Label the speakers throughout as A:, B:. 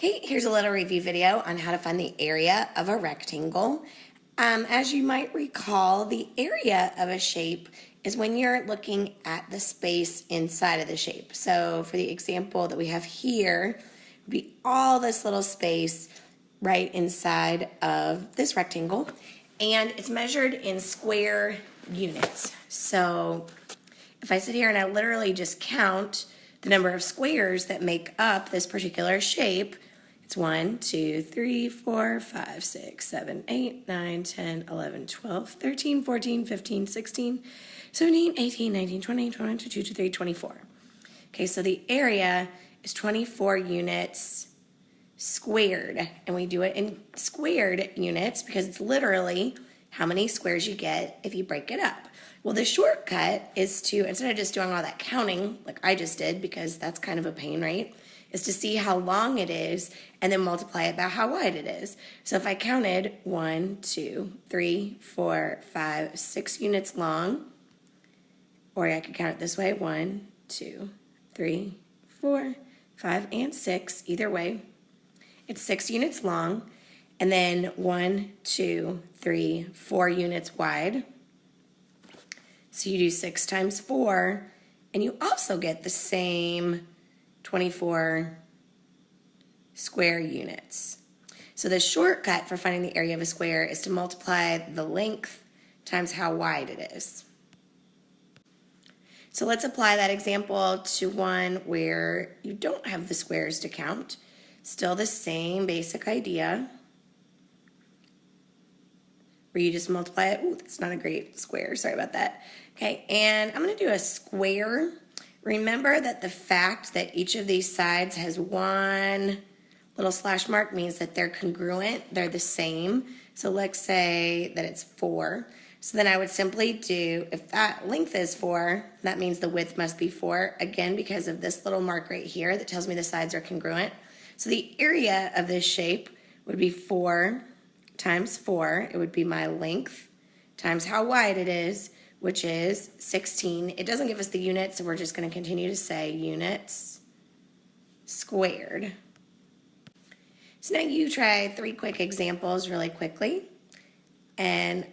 A: Hey, here's a little review video on how to find the area of a rectangle. As you might recall, the area of a shape is when you're looking at the space inside of the shape. So for the example that we have here, would be all this little space right inside of this rectangle, and it's measured in square units. So if I sit here and I literally just count the number of squares that make up this particular shape, it's 1, 2, 3, 4, 5, 6, 7, 8, 9, 10, 11, 12, 13, 14, 15, 16, 17, 18, 19, 20, 21, 22, 23, 24. Okay, so the area is 24 units squared, and we do it in squared units because it's literally how many squares you get if you break it up. Well, the shortcut is to, instead of just doing all that counting like I just did, because that's kind of a pain, right, is to see how long it is and then multiply it by how wide it is. So if I counted 1, 2, 3, 4, 5, 6 units long, or I could count it this way, 1, 2, 3, 4, 5, and 6, either way, it's 6 units long, and then 1, 2, 3, 4 units wide. So you do 6 times 4, and you also get the same 24 square units. So the shortcut for finding the area of a square is to multiply the length times how wide it is. So let's apply that example to one where you don't have the squares to count. Still the same basic idea, where you just multiply it. Ooh, that's not a great square, sorry about that. Okay, and I'm gonna do a square. Remember that the fact that each of these sides has one little slash mark means that they're congruent, they're the same. So let's say that it's 4. So then I would simply do, if that length is 4, that means the width must be 4, again because of this little mark right here that tells me the sides are congruent. So the area of this shape would be 4 times 4. It would be my length times how wide it is, which is 16. It doesn't give us the units, so we're just going to continue to say units squared. So now you try 3 quick examples really quickly, and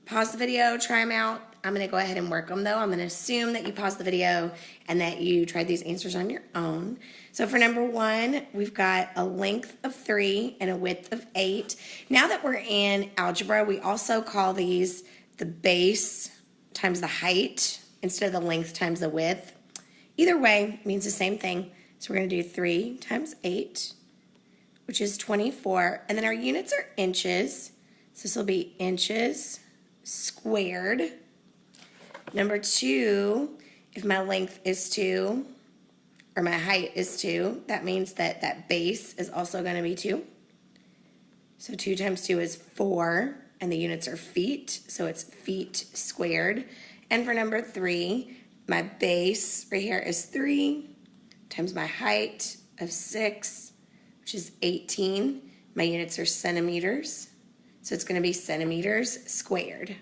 A: pause the video, try them out. I'm going to go ahead and work them though. I'm going to assume that you paused the video and that you tried these answers on your own. So for number 1, we've got a length of 3 and a width of 8. Now that we're in algebra, we also call these the base times the height instead of the length times the width. Either way means the same thing. So we're going to do 3 times 8, which is 24. And then our units are inches. So this will be inches squared. Number 2, if my length is 2, or my height is 2, that means that that base is also going to be 2. So 2 times 2 is 4, and the units are feet, so it's feet squared. And for number 3, my base right here is 3 times my height of 6, which is 18. My units are centimeters, so it's going to be centimeters squared.